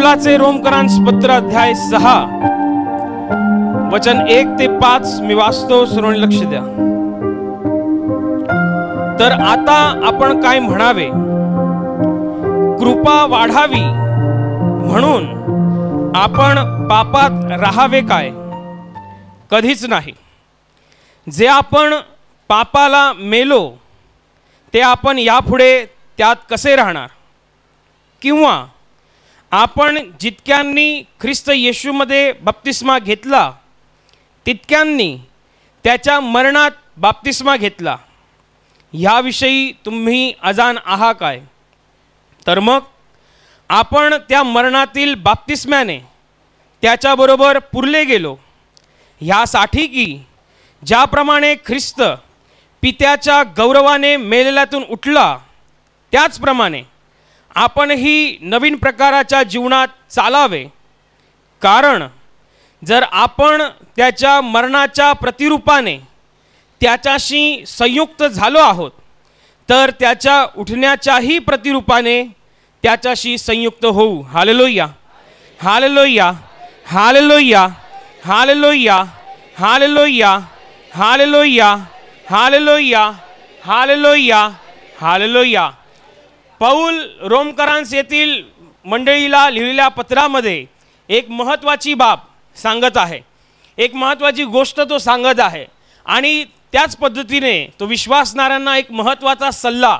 पौलाचे रोमकरांस पत्र अध्याय 6 वचन 1 ते 5 मी वाचतो, सर्वांनी लक्ष द्या. तर आता आपण काय म्हणावे? कृपा वाढावी म्हणून आपण पापात राहावे काय? कधीच नाही. जे आपण पापाला मेलो ते आपण यापुढे त्यात कसे राहणार? किंवा आपण जितक्यांनी ख्रिस्त येशूमध्ये बप्तिस्मा घेतला तितक्यांनी त्याच्या मरणात बप्तिस्मा घेतला. ह्याविषयी तुम्ही अजाण आहात काय? तर मग आपण त्या मरणातील बप्तिस्म्याने त्याच्याबरोबर पुरले गेलो, ह्यासाठी की ज्याप्रमाणे ख्रिस्त पित्याच्या गौरवाने मेलेल्यातून उठला त्याचप्रमाणे आपणही नवीन प्रकाराच्या जीवनात चालावे. कारण जर आपण त्याच्या मरणाच्या प्रतिरूपाने त्याच्याशी संयुक्त झालो आहोत तर त्याच्या उठण्याच्याही प्रतिरूपाने त्याच्याशी संयुक्त होऊ. Hallelujah, hallelujah, hallelujah, hallelujah, hallelujah, hallelujah, hallelujah, hallelujah, hallelujah. Paul रोमकरांस येथील मंडळीला लिहिलेल्या पत्रामध्ये एक महत्त्वाची बाब सांगत आहे, एक महत्त्वाची गोष्ट तो सांगत आहे. आणि त्याच पद्धतीने तो विश्वासणाऱ्यांना एक महत्त्वाचा सल्ला,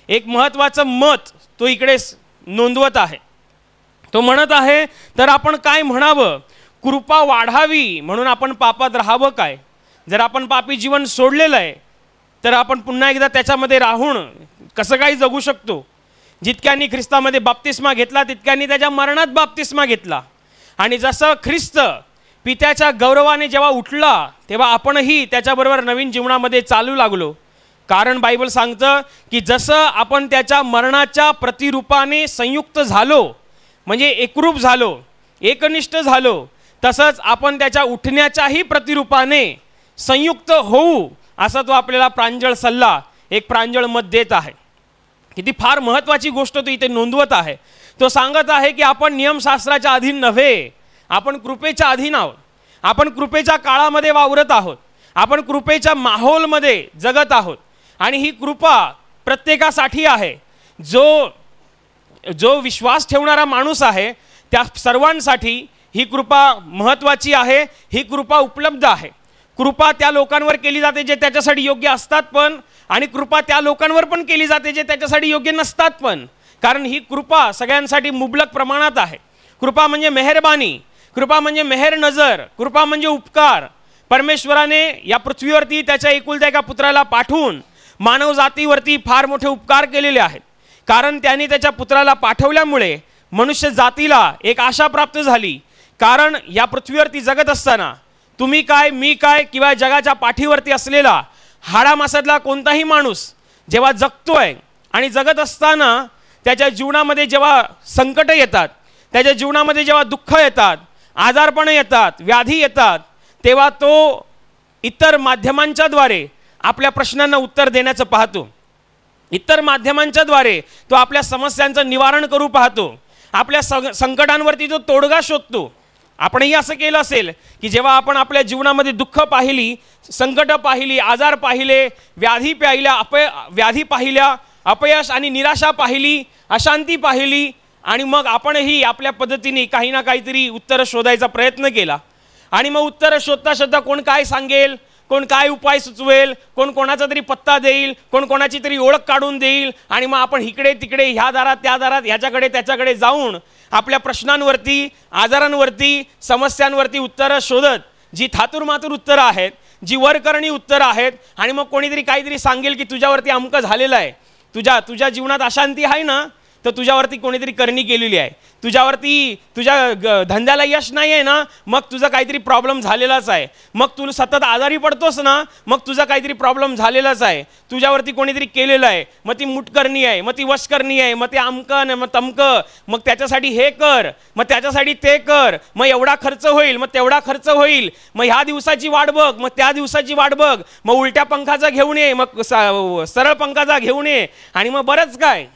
एक महत्त्वाचं मत तो इकडे नोंदवत आहे. तो म्हणत आहे, तर आपण काय म्हणावं? कृपा वाढावी म्हणून आपण पापात राहावं काय? जर आपण पापी जीवन सोडलेलं आहे तर आपण पुन्हा एकदा त्याच्यामध्ये राहून कसं काही जगू शकतो? जितक्यांनी ख्रिस्तामध्ये बप्तिस्मा घेतला तितक्यांनी त्याच्या मरणात बप्तिस्मा घेतला. आणि जसं ख्रिस्त पित्याच्या गौरवाने जेव्हा उठला तेव्हा आपणही त्याच्याबरोबर नवीन जीवनामध्ये चालू लागलो. कारण बायबल सांगतं की जसं आपण त्याच्या मरणाच्या प्रतिरूपाने संयुक्त झालो, म्हणजे एकरूप झालो, एकनिष्ठ झालो, तसंच आपण त्याच्या उठण्याच्याही प्रतिरूपाने संयुक्त होऊ, असा तो आपल्याला प्रांजळ सल्ला, एक प्रांजळ मत देत आहे. किती फार महत्त्वाची गोष्ट तो इथे नोंदवत आहे. तो सांगत आहे की आपण नियमशास्त्राच्या अधीन नव्हे, आपण कृपेच्या अधीन आहोत. आपण कृपेच्या काळामध्ये वावरत आहोत, आपण कृपेच्या माहोलमध्ये जगत आहोत. आणि ही कृपा प्रत्येकासाठी आहे. जो विश्वास ठेवणारा माणूस आहे त्या सर्वांसाठी ही कृपा महत्त्वाची आहे, ही कृपा उपलब्ध आहे. कृपा त्या लोकांवर केली जाते जे त्याच्यासाठी योग्य असतात पण, आणि कृपा त्या लोकांवर पण केली जाते जे त्याच्यासाठी योग्य नसतात पण. कारण ही कृपा सगळ्यांसाठी मुबलक प्रमाणात आहे. कृपा म्हणजे मेहरबानी, कृपा म्हणजे मेहर नजर, कृपा म्हणजे उपकार. परमेश्वराने या पृथ्वीवरती त्याच्या एकुलत्या एका पुत्राला पाठवून मानव जातीवरती फार मोठे उपकार केलेले आहेत. कारण त्यांनी त्याच्या पुत्राला पाठवल्यामुळे मनुष्य जातीला एक आशा प्राप्त झाली. कारण या पृथ्वीवरती जगत असताना तुम्ही काय, मी काय, किंवा जगाच्या पाठीवरती असलेला हाडामासातला कोणताही माणूस जेव्हा जगतोय आणि जगत असताना त्याच्या जीवनामध्ये जेव्हा संकट येतात, त्याच्या जीवनामध्ये जेव्हा दुःख येतात, आजारपण येतात, व्याधी येतात, तेव्हा तो इतर माध्यमांच्याद्वारे आपल्या प्रश्नांना उत्तर देण्याचं पाहतो. इतर माध्यमांच्याद्वारे तो आपल्या समस्यांचं निवारण करू पाहतो. आपल्या संकटांवरती तो तोडगा शोधतो. आपणही असं केलं असेल की जेव्हा आपण आपल्या जीवनामध्ये दुःख पाहिली, संकट पाहिली, आजार पाहिले, व्याधी पाहिल्या, अपयश आणि निराशा पाहिली, अशांती पाहिली, आणि मग आपणही आपल्या पद्धतीने काही ना काहीतरी उत्तर शोधायचा प्रयत्न केला. आणि मग उत्तर शोधता शोधता कोण काय सांगेल, कोण काय उपाय सुचवेल, कोण कोणाचा तरी पत्ता देईल, कोण कोणाची तरी ओळख काढून देईल, आणि मग आपण इकडे तिकडे, ह्या दारात त्या दारात, ह्याच्याकडे त्याच्याकडे जाऊन आपल्या प्रश्नांवरती, आजारांवरती, समस्यांवरती उत्तरं शोधत, जी थातुरमातुर उत्तरं आहेत, जी वरकरणी उत्तरं आहेत. आणि मग कोणीतरी काहीतरी सांगेल की तुझ्यावरती अमकं झालेलं आहे, तुझ्या जीवनात अशांती आहे ना, तर तुझ्यावरती कोणीतरी करणी केलेली आहे, तुझ्यावरती तुझ्या धंद्याला यश नाही आहे ना, मग तुझा काहीतरी प्रॉब्लेम झालेलाच आहे, मग तू सतत आजारी पडतोस ना, मग तुझा काहीतरी प्रॉब्लेम झालेलाच आहे, तुझ्यावरती कोणीतरी केलेलं आहे, मग ती मुटकरणी आहे, मग ती वशकरणी आहे, मग ते अमकं, मग तमकं, मग त्याच्यासाठी हे कर, मग त्याच्यासाठी ते कर, मग एवढा खर्च होईल, मग तेवढा खर्च होईल, मग ह्या दिवसाची वाट बघ, मग त्या दिवसाची वाट बघ, मग उलट्या पंखाचा घेऊन ये, मग सरळ पंखाचा घेऊन ये, आणि मग बरंच काय,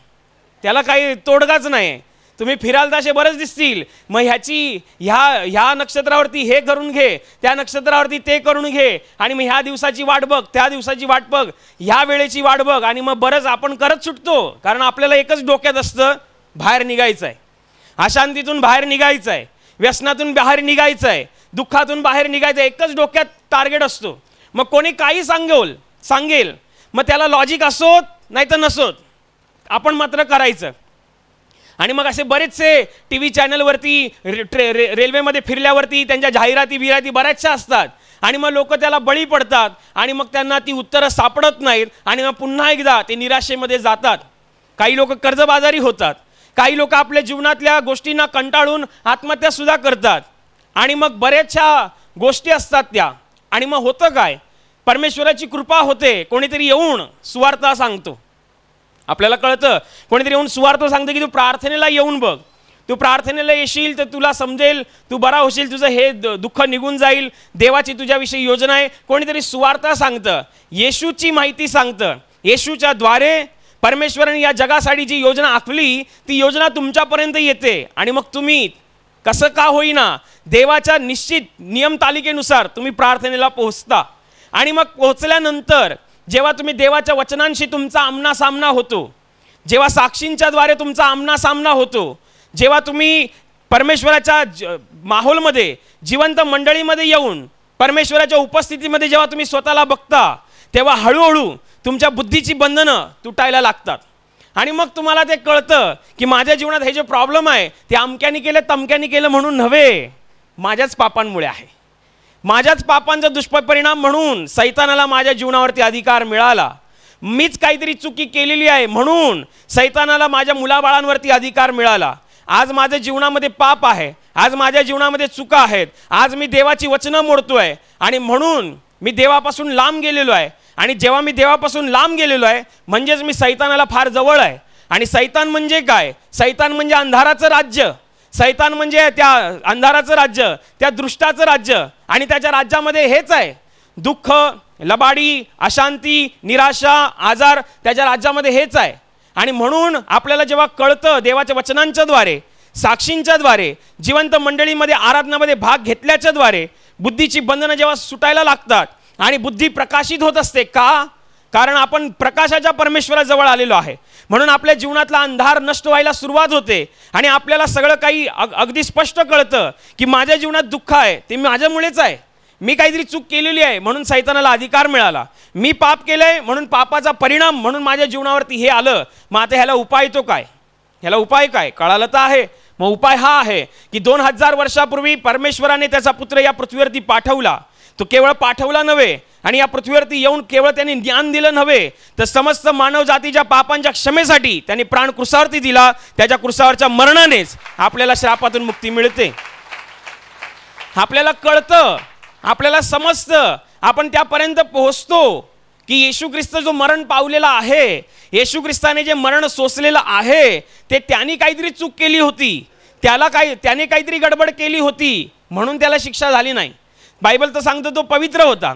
त्याला काही तोडगाच नाही. तुम्ही फिराल तर असे बरेच दिसतील, मग ह्या नक्षत्रावरती हे करून घे, त्या नक्षत्रावरती ते करून घे, आणि मग ह्या दिवसाची वाट बघ, त्या दिवसाची वाट बघ, ह्या वेळेची वाट बघ, आणि मग बरंच आपण करत सुटतो. कारण आपल्याला एकच डोक्यात असतं, बाहेर निघायचं आहे, अशांतीतून बाहेर निघायचं आहे, व्यसनातून बाहेर निघायचं आहे, दुःखातून बाहेर निघायचं आहे, एकच डोक्यात टार्गेट असतो. मग कोणी काही सांगेल मग त्याला लॉजिक असोत नाही तर नसोत, आपण मात्र करायचं. आणि मग असे बरेचसे टी व्ही चॅनलवरती रेल्वेमध्ये फिरल्यावरती त्यांच्या जाहिराती बऱ्याचशा असतात, आणि मग लोक त्याला बळी पडतात, आणि मग त्यांना ती उत्तरं सापडत नाहीत, आणि मग पुन्हा एकदा ते निराशेमध्ये जातात. काही लोक कर्जबाजारी होतात, काही लोक आपल्या जीवनातल्या गोष्टींना कंटाळून आत्महत्यासुद्धा करतात. आणि मग बऱ्याचशा गोष्टी असतात त्या. आणि मग होतं काय, परमेश्वराची कृपा होते, कोणीतरी येऊन सुवार्थ सांगतो. आपल्याला कळतं, कोणीतरी येऊन सुवार्थ सांगतं की तू प्रार्थनेला येऊन बघ, तू प्रार्थनेला येशील तर तुला समजेल, तू बरा होशील, तुझं हे दुःख निघून जाईल, देवाची तुझ्याविषयी योजना आहे. कोणीतरी सुवार्थ सांगतं, येशूची माहिती सांगतं. येशूच्या द्वारे परमेश्वराने या जगासाठी जी योजना आखली ती योजना तुमच्यापर्यंत येते. आणि मग तुम्ही कसं का होईना देवाच्या निश्चित नियमतालिकेनुसार तुम्ही प्रार्थनेला पोहोचता. आणि मग पोहोचल्यानंतर जेव्हा तुम्ही देवाच्या वचनांशी तुमचा आमनासामना होतो, जेव्हा साक्षींच्या द्वारे तुमचा आमनासामना होतो, जेव्हा तुम्ही परमेश्वराच्या माहोलमध्ये जिवंत मंडळीमध्ये येऊन परमेश्वराच्या उपस्थितीमध्ये जेव्हा तुम्ही स्वतःला बघता, तेव्हा हळूहळू तुमच्या बुद्धीची बंधनं तुटायला लागतात. आणि मग तुम्हाला ते कळतं की माझ्या जीवनात हे जे प्रॉब्लेम आहे ते अमक्याने केलं तमक्याने केलं म्हणून नव्हे, माझ्याच पापांमुळे आहे. माझ्याच पापांचा दुष्परिणाम म्हणून सैतानाला माझ्या जीवनावरती अधिकार मिळाला. मीच काहीतरी चुकी केलेली आहे म्हणून सैतानाला माझ्या मुलाबाळांवरती अधिकार मिळाला. आज माझ्या जीवनामध्ये पाप आहे, आज माझ्या जीवनामध्ये चुका आहेत, आज मी देवाची वचनं मोडतोय, आणि म्हणून मी देवापासून लांब गेलेलो आहे. आणि जेव्हा मी देवापासून लांब गेलेलो आहे म्हणजेच मी सैतानाला फार जवळ आहे. आणि सैतान म्हणजे काय, सैतान म्हणजे अंधाराचं राज्य, सैतान म्हणजे त्या अंधाराचं राज्य, त्या दृष्टाचं राज्य. आणि त्याच्या राज्यामध्ये हेच आहे, दुःख, लबाडी, अशांती, निराशा, आजार, त्याच्या राज्यामध्ये हेच आहे. आणि म्हणून आपल्याला जेव्हा कळतं देवाच्या वचनांच्या द्वारे, साक्षींच्या द्वारे, जिवंत मंडळीमध्ये आराधनामध्ये भाग घेतल्याच्या द्वारे बुद्धीची बंधनं जेव्हा सुटायला लागतात आणि बुद्धी प्रकाशित होत असते. का? कारण आपण प्रकाशाच्या परमेश्वराजवळ आलेलो आहे. म्हणून आपल्या जीवनातला अंधार नष्ट व्हायला सुरुवात होते आणि आपल्याला सगळं काही अगदी स्पष्ट कळतं की माझ्या जीवनात दुःख आहे ते माझ्यामुळेच आहे, मी काहीतरी चूक केलेली आहे म्हणून सैतानाला अधिकार मिळाला, मी पाप केलंय म्हणून पापाचा परिणाम म्हणून माझ्या जीवनावरती हे आलं. मग आता ह्याला उपाय तो काय, ह्याला उपाय काय कळालं तर आहे. मग उपाय हा आहे की 2000 वर्षापूर्वी परमेश्वराने त्याचा पुत्र या पृथ्वीवरती पाठवला. तो केवळ पाठवला नव्हे आणि या पृथ्वीवरती येऊन केवळ त्यांनी ज्ञान दिलं नव्हे, तर समस्त मानव जातीच्या पापांच्या क्षमेसाठी त्यांनी प्राण क्रूसावरती दिला. त्याच्या क्रूसावरच्या मरणानेच आपल्याला श्रापातून मुक्ती मिळते. आपल्याला कळतं, आपल्याला समजतं, आपण त्यापर्यंत पोहोचतो की येशू ख्रिस्त जो मरण पावलेला आहे, येशू ख्रिस्ताने जे मरण सोसलेलं आहे ते त्यांनी काहीतरी चूक केली होती, त्याने काहीतरी गडबड केली होती म्हणून त्याला शिक्षा झाली नाही. बायबल तर सांगतो तो पवित्र होता,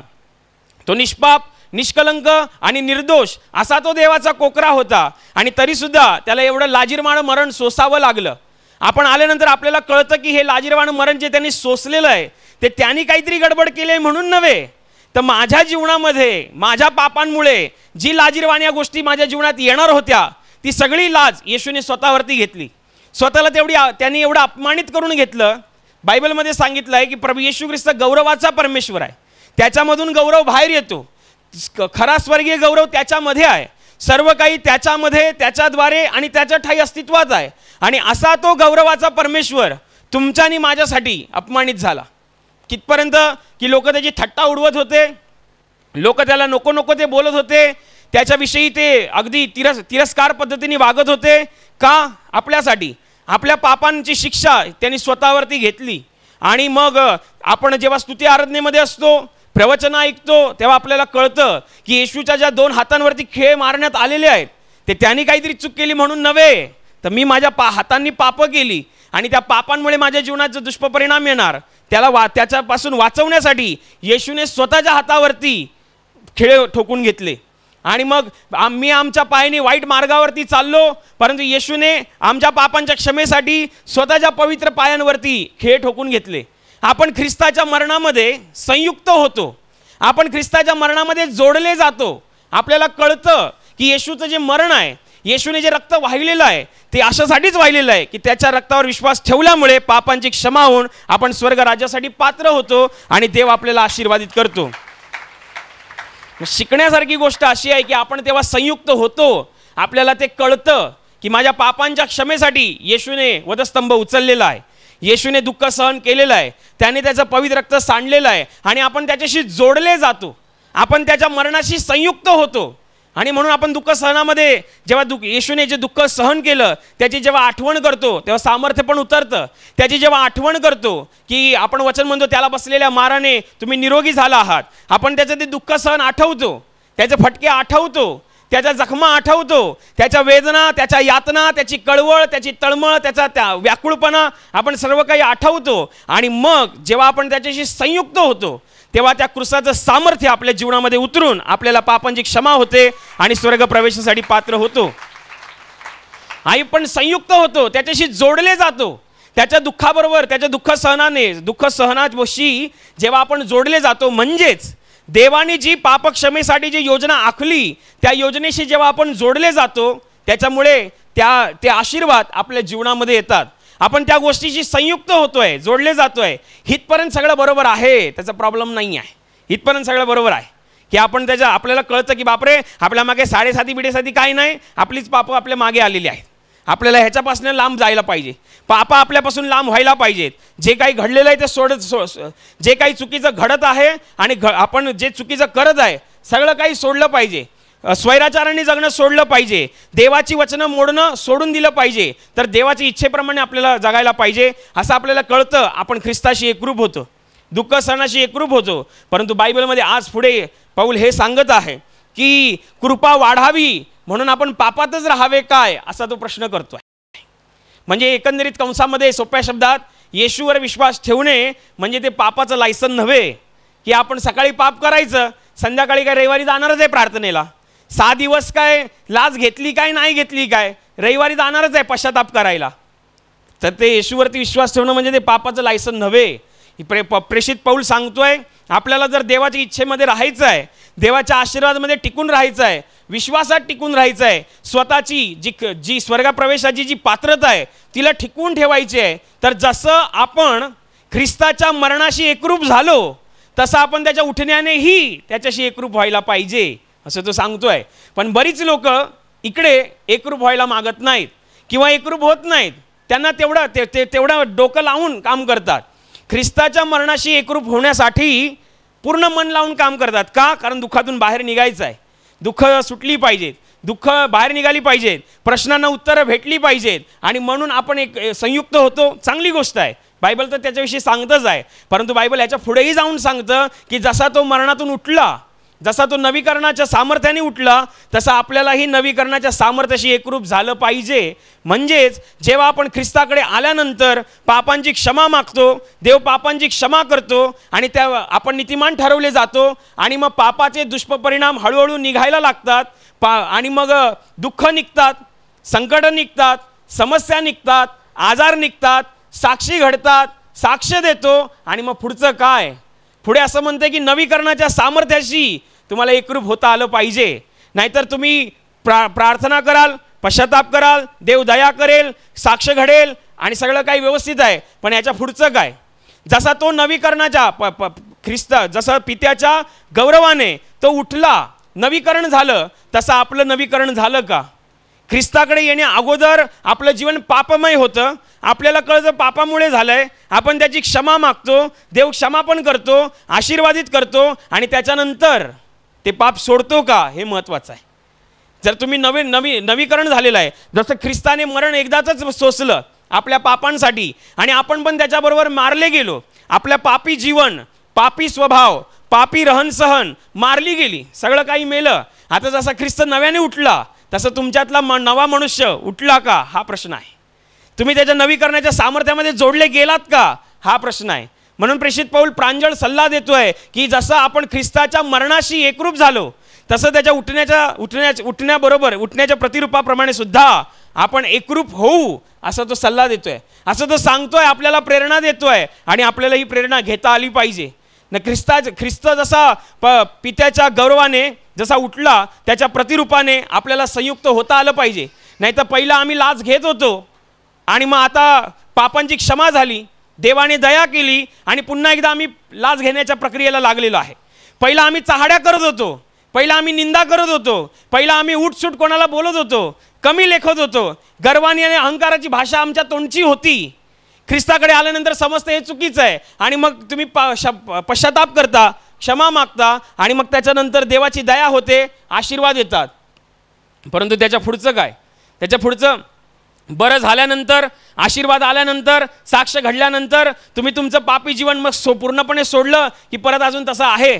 तो निष्पाप, निष्कलंक आणि निर्दोष असा तो देवाचा कोकरा होता आणि तरीसुद्धा त्याला एवढं लाजिरवाणं मरण सोसावं लागलं. आपण आल्यानंतर आपल्याला कळतं की हे लाजिरवाणं मरण जे त्यांनी सोसलेलं आहे ते त्यांनी काहीतरी गडबड केली आहे म्हणून नव्हे, तर माझ्या जीवनामध्ये माझ्या पापांमुळे जी लाजिरवाण्या गोष्टी माझ्या जीवनात येणार होत्या ती सगळी लाज येशूने स्वतःवरती घेतली. स्वतःला त्यांनी एवढं अपमानित करून घेतलं. बायबलमध्ये सांगितलं आहे की प्रभू येशू ख्रिस्त गौरवाचा परमेश्वर आहे, त्याच्यामधून गौरव बाहेर येतो. खरा स्वर्गीय गौरव त्याच्यामध्ये आहे, सर्व काही त्याच्यामध्ये, त्याच्याद्वारे आणि त्याच्या ठाई अस्तित्वात आहे. आणि असा तो गौरवाचा परमेश्वर तुमच्या आणि माझ्यासाठी अपमानित झाला. कितपर्यंत की लोक त्याची थट्टा उडवत होते, लोक त्याला नको नको ते बोलत होते, त्याच्याविषयी ते अगदी तिरस्कार पद्धतीने वागत होते. का? आपल्यासाठी आपल्या पापांची शिक्षा त्यांनी स्वतःवरती घेतली. आणि मग आपण जेव्हा स्तुती आराधनेमध्ये असतो, प्रवचन ऐकतो, तेव्हा आपल्याला कळतं की येशूच्या ज्या 2 हातांवरती खेळ मारण्यात आलेले आहेत ते त्यांनी काहीतरी चूक केली म्हणून नव्हे, तर मी माझ्या हातांनी पापं केली आणि त्या पापांमुळे माझ्या जीवनात जो दुष्परिणाम येणार त्याच्यापासून वाचवण्यासाठी येशूने स्वतःच्या हातावरती खिळे ठोकून घेतले. आणि मग आम्ही आमच्या पायाने वाईट मार्गावरती चाललो, परंतु येशूने आमच्या पापांच्या क्षमेसाठी स्वतःच्या पवित्र पायांवरती खेळ ठोकून घेतले. आपण ख्रिस्ताच्या मरणामध्ये संयुक्त होतो, आपण ख्रिस्ताच्या मरणामध्ये जोडले जातो. आपल्याला कळतं की येशूचं जे मरण आहे, येशूने जे रक्त वाहिलेलं आहे ते अशासाठीच वाहिलेलं आहे की त्याच्या रक्तावर विश्वास ठेवल्यामुळे पापांची क्षमा होऊन आपण स्वर्ग राज्यासाठी पात्र होतो आणि देव आपल्याला आशीर्वादित करतो. शिकण्यासारखी गोष्ट अशी आहे की आपण तेव्हा संयुक्त होतो, आपल्याला ते कळतं की माझ्या पापांच्या क्षमेसाठी येशूने वधस्तंभ उचललेला आहे, येशूने दुःख सहन केलेलं आहे, त्याने त्याचं पवित्र रक्त सांडलेलं आहे आणि आपण त्याच्याशी जोडले जातो, आपण त्याच्या मरणाशी संयुक्त होतो. आणि म्हणून आपण दुःख सहनामध्ये जेव्हा येशूने जे दुःख सहन केलं त्याची जेव्हा आठवण करतो तेव्हा सामर्थ्य पण उतरतं. त्याची जेव्हा आठवण करतो की आपण वचन म्हणतो त्याला बसलेल्या माराने तुम्ही निरोगी झाला आहात, आपण त्याचं ते दुःख सहन आठवतो, त्याचे फटके आठवतो, त्याच्या जखमा आठवतो, त्याच्या वेदना, त्याच्या यातना, त्याची कळवळ, त्याची तळमळ, त्याचा त्या व्याकुळपणा आपण सर्व काही आठवतो. आणि मग जेव्हा आपण त्याच्याशी संयुक्त होतो तेव्हा त्या क्रूसाचं सामर्थ्य आपल्या जीवनामध्ये उतरून आपल्याला पापांची क्षमा होते आणि स्वर्ग प्रवेशासाठी पात्र होतो. आई पण संयुक्त होतो, त्याच्याशी जोडले जातो, त्याच्या दुःखाबरोबर, त्याच्या दुःख सहनाशी जेव्हा आपण जोडले जातो, म्हणजेच देवाने जी पापक्षमेसाठी जी योजना आखली त्या योजनेशी जेव्हा आपण जोडले जातो त्याच्यामुळे ते आशीर्वाद आपल्या जीवनामध्ये येतात. आपण त्या गोष्टीशी संयुक्त होतोय, जोडले जातोय. हितपर्यंत सगळं बरोबर आहे, त्याचा प्रॉब्लेम नाही आहे, हितपर्यंत सगळं बरोबर आहे की आपण आपल्याला कळतं की बापरे आपल्या मागे साडेसाती बिडेसाती काही नाही, आपलीच पापं आपल्या मागे आलेली आहेत, आपल्याला ह्याच्यापासून लांब जायला पाहिजे, पापा आपल्यापासून लांब व्हायला पाहिजेत. जे काही घडलेलं आहे ते जे काही चुकीचं घडत आहे आणि आपण जे चुकीचं करत आहे सगळं काही सोडलं पाहिजे, स्वैराचाराने जगणं सोडलं पाहिजे, देवाची वचनं मोडणं सोडून दिलं पाहिजे, तर देवाच्या इच्छेप्रमाणे आपल्याला जगायला पाहिजे असं आपल्याला कळतं. आपण ख्रिस्ताशी एकरूप होतो, दुःख सहनाशी एकरूप होतो. परंतु बायबलमध्ये आज पुढे पौल हे सांगत आहे की कृपा वाढावी म्हणून आपण पापातच राहावे काय, असा तो प्रश्न करतोय. म्हणजे एकंदरीत कंसामध्ये सोप्या शब्दात येशूवर विश्वास ठेवणे म्हणजे ते पापाचं लायसन नव्हे की आपण सकाळी पाप करायचं, संध्याकाळी काय रविवारी जाणारच आहे प्रार्थनेला, 6 दिवस काय लाज घेतली काय नाही घेतली काय, रविवारी जाणारच आहे पश्चाताप करायला. तर ते येशूवरती विश्वास ठेवणं म्हणजे ते पापाचं लायसन नव्हे. प्रेषित पौल सांगतोय आपल्याला जर देवाच्या इच्छेमध्ये राहायचं आहे, देवाच्या आशीर्वादामध्ये टिकून राहायचं आहे, विश्वासात टिकून राहायचं आहे, स्वतःची जी स्वर्गप्रवेशाची जी पात्रता आहे तिला टिकवून ठेवायची आहे, तर जसं आपण ख्रिस्ताच्या मरणाशी एकरूप झालो तसं आपण त्याच्या उठण्यानेही त्याच्याशी एकरूप व्हायला पाहिजे असं तो सांगतोय. पण बरीच लोक इकडे एकरूप व्हायला मागत नाहीत किंवा एकरूप होत नाहीत, त्यांना तेवढं डोकं लावून काम करतात. ख्रिस्ताच्या मरणाशी एकरूप होण्यासाठी पूर्ण मन लावून काम करतात. का? कारण दुःखातून बाहेर निघायचं आहे, दुःख सुटली पाहिजेत, दुःख बाहेर निघाली पाहिजेत, प्रश्नांना उत्तरं भेटली पाहिजेत आणि म्हणून आपण एक संयुक्त होतो. चांगली गोष्ट आहे, बायबल तर त्याच्याविषयी सांगतच आहे. परंतु बायबल याच्या पुढेही जाऊन सांगतं की जसा तो मरणातून उठला, जसा तो नवीकरणाच्या सामर्थ्याने उठला, तसा आपल्यालाही नवीकरणाच्या सामर्थ्याशी एकरूप झालं पाहिजे. म्हणजेच जेव्हा आपण ख्रिस्ताकडे आल्यानंतर पापांची क्षमा मागतो, देव पापांची क्षमा करतो आणि त्या आपण नीतिमान ठरवले जातो आणि मग पापाचे दुष्परिणाम हळूहळू निघायला लागतात आणि मग दुःख निघतात, संकट निघतात, समस्या निघतात, आजार निघतात, साक्षी घडतात, साक्ष देतो आणि मग पुढचं काय? पुढे असं म्हणते की नवीकरणाच्या सामर्थ्याशी तुम्हाला एकरूप होता आलं पाहिजे. नाहीतर तुम्ही प्रार्थना कराल, पश्चाताप कराल, देव दया करेल, साक्ष घडेल आणि सगळं काही व्यवस्थित आहे, पण याच्या पुढचं काय? जसा तो नवीकरणाच्या ख्रिस्त जसं पित्याच्या गौरवाने तो उठला, नवीकरण झालं, तसं आपलं नवीकरण झालं का? ख्रिस्ताकडे येण्या अगोदर आपलं जीवन पापमय होतं, आपल्याला कळतं पापामुळे झालंय, आपण त्याची क्षमा मागतो, देव क्षमा पण करतो, आशीर्वादित करतो आणि त्याच्यानंतर ते पाप सोडतो का हे महत्त्वाचं आहे. जर तुम्ही नवीकरण झालेलं आहे, जसं ख्रिस्ताने मरण एकदाच सोसलं आपल्या पापांसाठी आणि आपण पण त्याच्याबरोबर मारले गेलो, आपल्या पापी जीवन, पापी स्वभाव, पापी रहनसहन मारली गेली, सगळं काही मेलं. आता जसा ख्रिस्त नव्याने उठला तसं तुमच्यातला नवा मनुष्य उठला का हा प्रश्न आहे. तुम्ही त्याच्या नवीकरणाच्या सामर्थ्यामध्ये जोडले गेलात का हा प्रश्न आहे. म्हणून प्रेषित पौल प्रांजळ सल्ला देतोय की जसं आपण ख्रिस्ताच्या मरणाशी एकरूप झालो, तसं त्याच्या उठण्याच्या प्रतिरूपाप्रमाणे सुद्धा आपण एकरूप होऊ असा तो सल्ला देतोय, असं तो सांगतोय, आपल्याला प्रेरणा देतोय आणि आपल्याला ही प्रेरणा घेता आली पाहिजे ना. ख्रिस्त जसा पित्याच्या गौरवाने जसा उठला त्याच्या प्रतिरूपाने आपल्याला संयुक्त होता आलं पाहिजे. नाही तर पहिला आम्ही लाच घेत होतो आणि मग आता पापांची क्षमा झाली, देवाने दया केली आणि पुन्हा एकदा आम्ही लाच घेण्याच्या प्रक्रियेला लागलेलो आहे. पहिला आम्ही चहाड्या करत होतो, पहिला आम्ही निंदा करत होतो, पहिला आम्ही उठसूट कोणाला बोलत होतो, कमी लेखत होतो, गर्वानी आणि अहंकाराची भाषा आमच्या तोंडची होती. ख्रिस्ताकडे आल्यानंतर समजतं हे चुकीचं आहे आणि मग तुम्ही पश्चाताप करता, क्षमा मागता आणि मग त्याच्यानंतर देवाची दया होते, आशीर्वाद येतात. परंतु त्याच्या पुढचं काय? त्याच्या पुढचं बरं झाल्यानंतर, आशीर्वाद आल्यानंतर, साक्ष घडल्यानंतर तुम्ही तुमचं पापी जीवन मग पूर्णपणे सोडलं की परत अजून तसं आहे?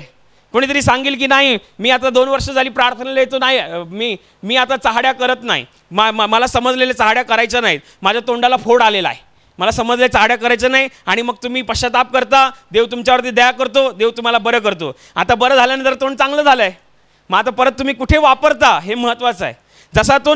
कोणीतरी सांगेल की नाही मी आता 2 वर्ष झाली प्रार्थनेला येतो, नाही मी आता चहाड्या करत नाही, मला समजलेले चहाड्या करायच्या नाहीत, माझ्या तोंडाला फोड आलेला आहे, मला समजले चहाड्या करायचं नाही. आणि मग तुम्ही पश्चाताप करता, देव तुमच्यावरती दया करतो, देव तुम्हाला बरं करतो. आता बरं झाल्यानंतर तोंड चांगलं झालं आहे, मग आता परत तुम्ही कुठे वापरता हे महत्त्वाचं आहे. जसा तो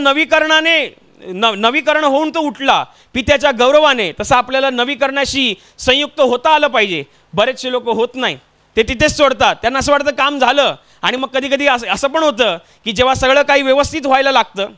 नवीकरण होऊन तो उठला पित्याच्या गौरवाने, तसं आपल्याला नवीकरणाशी संयुक्त होता आलं पाहिजे. बरेचसे लोक होत नाही, ते तिथेच सोडतात, त्यांना असं वाटतं काम झालं. आणि मग कधी कधी असं पण होतं की जेव्हा सगळं काही व्यवस्थित व्हायला लागतं,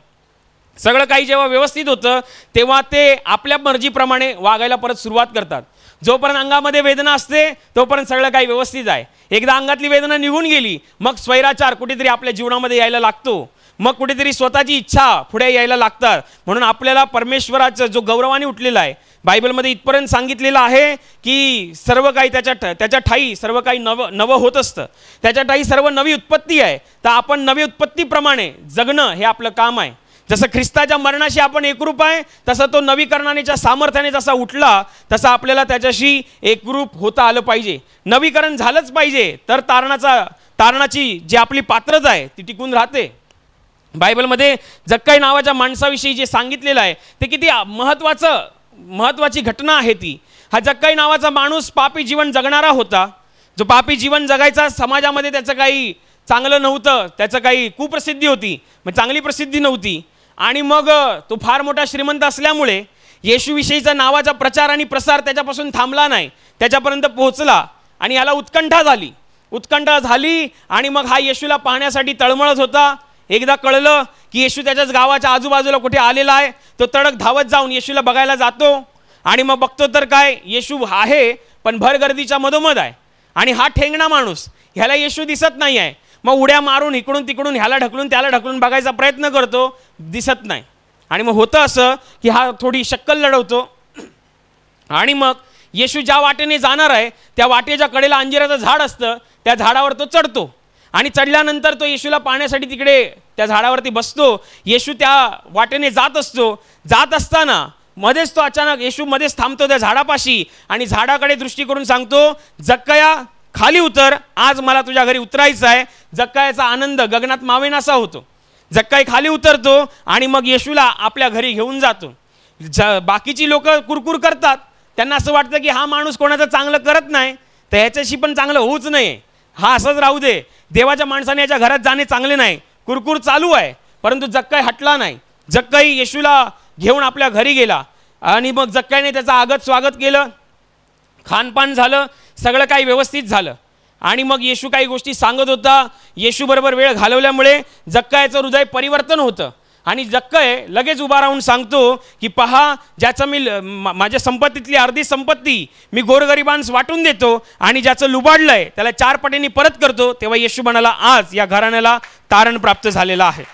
सगळं काही जेव्हा व्यवस्थित होतं तेव्हा ते आपल्या मर्जीप्रमाणे वागायला परत सुरुवात करतात. जोपर्यंत अंगामध्ये वेदना असते तोपर्यंत सगळं काही व्यवस्थित आहे. एकदा अंगातली वेदना निघून गेली मग स्वैराचार कुठेतरी आपल्या जीवनामध्ये यायला लागतो, मग कुठेतरी स्वतःची इच्छा पुढे यायला लागतात. म्हणून आपल्याला परमेश्वराचा जो गौरवाने उठलेला आहे, बायबलमध्ये इथपर्यंत सांगितलेलं आहे की सर्व काही त्याच्या ठाई सर्व काही नवं होत असतं, त्याच्या ठाई सर्व नवी उत्पत्ती आहे. तर आपण नवी उत्पत्तीप्रमाणे जगणं हे आपलं काम आहे. जसं ख्रिस्ताच्या मरणाशी आपण एकरूप आहे, तसं तो नवीकरणाच्या सामर्थ्याने जसा उठला तसं आपल्याला त्याच्याशी एकरूप होता आलं पाहिजे. नवीकरण झालंच पाहिजे, तर तारणाची जी आपली पात्रता आहे ती टिकून राहते. बायबलमध्ये जक्काई नावाच्या माणसाविषयी जे सांगितलेलं आहे ते किती महत्त्वाची घटना आहे ती. हा जक्काई नावाचा माणूस पापी जीवन जगणारा होता. जो पापी जीवन जगायचा, समाजामध्ये त्याचं काही चांगलं नव्हतं, त्याचं काही कुप्रसिद्धी होती, मग चांगली प्रसिद्धी नव्हती. आणि मग तो फार मोठा श्रीमंत असल्यामुळे येशूविषयीचा नावाचा प्रचार आणि प्रसार त्याच्यापासून थांबला नाही, त्याच्यापर्यंत पोहोचला. आणि याला उत्कंठा झाली आणि मग हा येशूला पाहण्यासाठी तळमळत होता. एकदा कळलं की येशू त्याच्याच गावाच्या आजूबाजूला कुठे आलेला आहे, तो तडक धावत जाऊन येशूला बघायला जातो. आणि मग बघतो तर काय, येशू आहे पण भर गर्दीच्या मधोमध आहे. आणि हा ठेंगणा माणूस, ह्याला येशू दिसत नाही आहे. मग उड्या मारून इकडून तिकडून ह्याला ढकलून त्याला ढकलून बघायचा प्रयत्न करतो, दिसत नाही. आणि मग होतं असं की हा थोडी शक्कल लढवतो आणि मग येशू ज्या वाटेने जाणार आहे त्या वाटेच्या कडेला अंजिराचं झाड असतं, त्या झाडावर तो चढतो. आणि चढल्यानंतर तो येशूला पाहण्यासाठी तिकडे त्या झाडावरती बसतो. येशू त्या वाटेने जात असतो. जात असताना मध्येच तो अचानक येशू मध्येच थांबतो त्या झाडापाशी आणि झाडाकडे दृष्टी करून सांगतो, जक्काया खाली उतर, आज मला तुझ्या घरी उतरायचं आहे. जक्कायाचा आनंद गगनात मावेनासा होतो. जक्काई खाली उतरतो आणि मग येशूला आपल्या घरी घेऊन जातो. बाकीची लोक कुरकुर करतात, त्यांना असं वाटतं की हा माणूस कोणाचं चांगलं करत नाही, तर ह्याच्याशी पण चांगलं होऊच नाही, हा असंच राहू दे, देवाच्या माणसाने याच्या घरात जाणे चांगले नाही. कुरकुर चालू आहे, परंतु जक्काई हटला नाही. जक्काई येशूला घेऊन आपल्या घरी गेला आणि मग जक्काईने त्याचं आगत स्वागत केलं, खानपान झालं, सगळं काही व्यवस्थित झालं. आणि मग येशू काही गोष्टी सांगत होता. येशूबरोबर वेळ घालवल्यामुळे जक्काईचं हृदय परिवर्तन होतं आणि जक्काई लगेच उभा राहून सांगतो की पहा, ज्याचं मी माझ्या संपत्तीतली अर्धी संपत्ती मी गोरगरिबांस वाटून देतो आणि ज्याचं लुबाडलंय त्याला 4 पटींनी परत करतो. तेव्हा येशू म्हणाला, आज या घराण्याला तारण प्राप्त झालेलं आहे.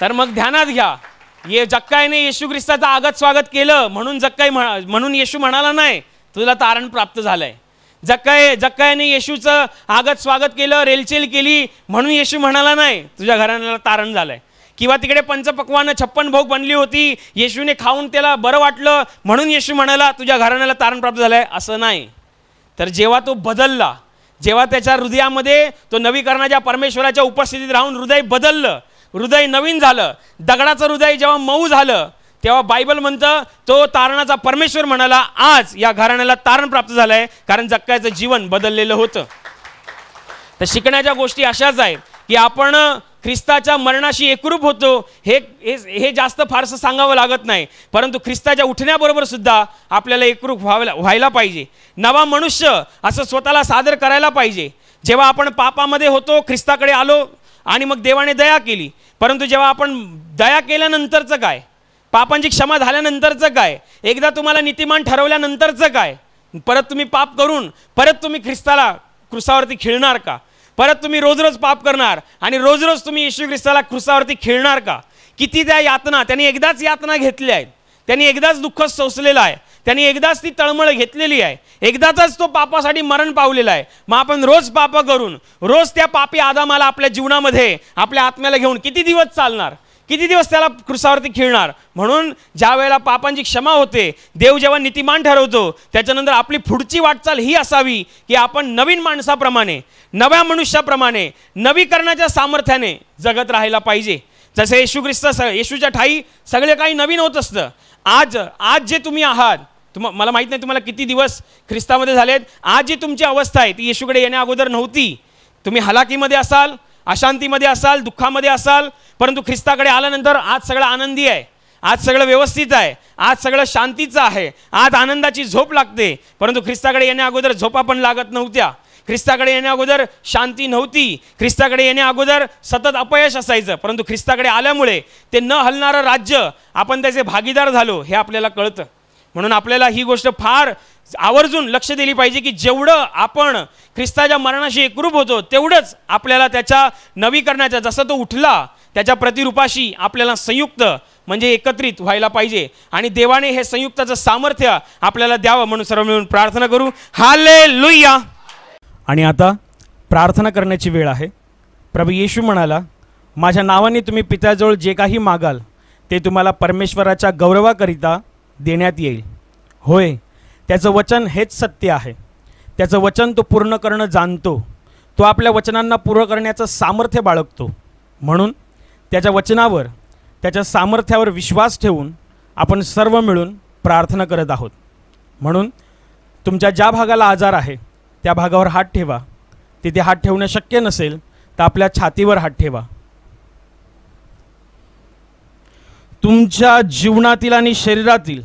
तर मग ध्यानात घ्या, जक्काईने येशू ख्रिस्ताचं आगत स्वागत केलं म्हणून येशू म्हणाला नाही तुला तारण प्राप्त झालंय. जक्काईने येशूचं आगत स्वागत केलं, रेलचेल केली म्हणून येशू म्हणाला नाही तुझ्या घराण्याला तारण झालंय. किंवा तिकडे पंचपक्वानं 56 भोग बनली होती, येशूने खाऊन त्याला बरं वाटलं म्हणून येशू म्हणाला तुझ्या घराण्याला तारण प्राप्त झालंय, असं नाही. तर जेव्हा तो बदलला, जेव्हा त्याच्या हृदयामध्ये तो नवीकरणाच्या परमेश्वराच्या उपस्थितीत राहून हृदय बदललं, हृदय नवीन झालं, दगडाचं हृदय जेव्हा मऊ झालं, तेव्हा बायबल म्हणतं तो तारणाचा परमेश्वर म्हणाला, आज या घराण्याला तारण प्राप्त झालंय, कारण जक्काईचं जीवन बदललेलं होतं. तर शिकण्याच्या गोष्टी अशाच आहेत की आपण ख्रिस्ताच्या मरणाशी एकरूप होतो हे जास्त फारसं सांगावं लागत नाही, परंतु ख्रिस्ताच्या उठण्याबरोबर सुद्धा आपल्याला एकरूप व्हायला पाहिजे. नवा मनुष्य असं स्वतःला सादर करायला पाहिजे. जेव्हा आपण पापामध्ये होतो ख्रिस्ताकडे आलो आणि मग देवाने दया केली, परंतु जेव्हा आपण दया केल्यानंतरचं काय, पापांची क्षमा झाल्यानंतरचं काय, एकदा तुम्हाला नीतिमान ठरवल्यानंतरचं काय, परत तुम्ही पाप करून परत तुम्ही ख्रिस्ताला क्रुसावरती खिळणार का? परत तुम्ही रोज रोज पाप करणार आणि रोज रोज तुम्ही येशू ख्रिस्ताला क्रुसावरती खिळणार का? किती त्या यातना, त्यांनी एकदाच यातना घेतल्या आहेत, त्यांनी एकदाच दुःख सोसलेलं आहे, त्यांनी एकदाच ती तळमळ घेतलेली आहे, एकदाच तो पापासाठी मरण पावलेला आहे. मग आपण रोज पाप करून रोज त्या पापी आदामाला आपल्या जीवनामध्ये आपल्या आत्म्याला घेऊन किती दिवस चालणार, किती दिवस त्याला क्रुसावरती खिळणार? म्हणून ज्या वेळेला पापांची क्षमा होते, देव जेव्हा नीतिमान ठरवतो, त्याच्यानंतर आपली पुढची वाटचाल ही असावी की आपण नवीन माणसाप्रमाणे, नव्या मनुष्याप्रमाणे, नवीकरणाच्या सामर्थ्याने जगत राहायला पाहिजे. जसे येशू ख्रिस्त, येशूच्या ठाई सगळे काही नवीन होत असतं. आज जे तुम्ही आहात, मला माहीत नाही तुम्हाला किती दिवस ख्रिस्तामध्ये झालेत, आज जी तुमची अवस्था आहे ती येशूकडे येण्या अगोदर नव्हती. तुम्ही हलाकीमध्ये असाल, अशांतीमध्ये असाल, दुःखामध्ये असाल, परंतु ख्रिस्ताकडे आल्यानंतर आज सगळं आनंदी आहे, आज सगळं व्यवस्थित आहे, आज सगळं शांतीचं आहे, आज आनंदाची झोप लागते. परंतु ख्रिस्ताकडे येण्या अगोदर झोपा पण लागत नव्हत्या, ख्रिस्ताकडे येण्या अगोदर शांती नव्हती, ख्रिस्ताकडे येण्या अगोदर सतत अपयश असायचं. परंतु ख्रिस्ताकडे आल्यामुळे ते न हलणारं राज्य आपण त्याचे भागीदार झालो हे आपल्याला कळतं. म्हणून आपल्याला ही गोष्ट फार आवर्जून लक्ष दिली पाहिजे की जेवढं आपण ख्रिस्ताच्या मरणाशी एकरूप होतो तेवढंच आपल्याला त्याच्या नवीकरणाच्या, जसं तो उठला त्याच्या प्रतिरूपाशी आपल्याला संयुक्त म्हणजे एकत्रित व्हायला पाहिजे. आणि देवाने हे संयुक्ताचं सामर्थ्य आपल्याला द्यावं म्हणून सर्व मिळून प्रार्थना करू. हालेलुया. आणि आता प्रार्थना करण्याची वेळ आहे. प्रभू येशू म्हणाला, माझ्या नावाने तुम्ही पित्याजवळ जे काही मागाल ते तुम्हाला परमेश्वराच्या गौरवाकरिता देण्यात येईल. होय, त्याचं वचन हेच सत्य आहे. त्याचं वचन तो पूर्ण करणं जाणतो. तो आपल्या वचनांना पूर्ण करण्याचं सामर्थ्य बाळगतो. म्हणून त्याच्या वचनावर, त्याच्या सामर्थ्यावर विश्वास ठेवून आपण सर्व मिळून प्रार्थना करत आहोत. म्हणून तुमच्या ज्या भागाला आजार आहे त्या भागावर हात ठेवा. तिथे हात ठेवणं शक्य नसेल तर आपल्या छातीवर हात ठेवा. तुमच्या जीवनातील आणि शरीरातील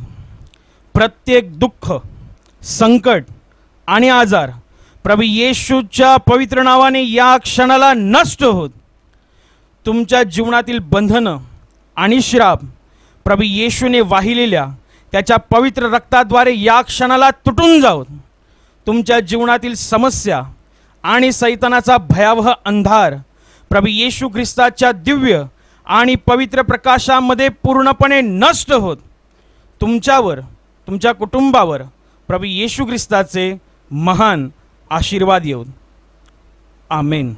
प्रत्येक दुःख, संकट आणि आजार प्रभू येशूच्या पवित्र नावाने या क्षणाला नष्ट होत. तुमच्या जीवनातील बंधनं आणि श्राप प्रभू येशूने वाहिलेल्या त्याच्या पवित्र रक्ताद्वारे या क्षणाला तुटून जावत. तुमच्या जीवनातील समस्या आणि सैतानाचा भयावह अंधार प्रभू येशू ख्रिस्ताच्या दिव्य आणि पवित्र प्रकाशामध्ये पूर्णपणे नष्ट होत तुमच्यावर, तुमच्या कुटुंबावर प्रभू येशू ख्रिस्ताचे महान आशीर्वाद येऊत. आमेन.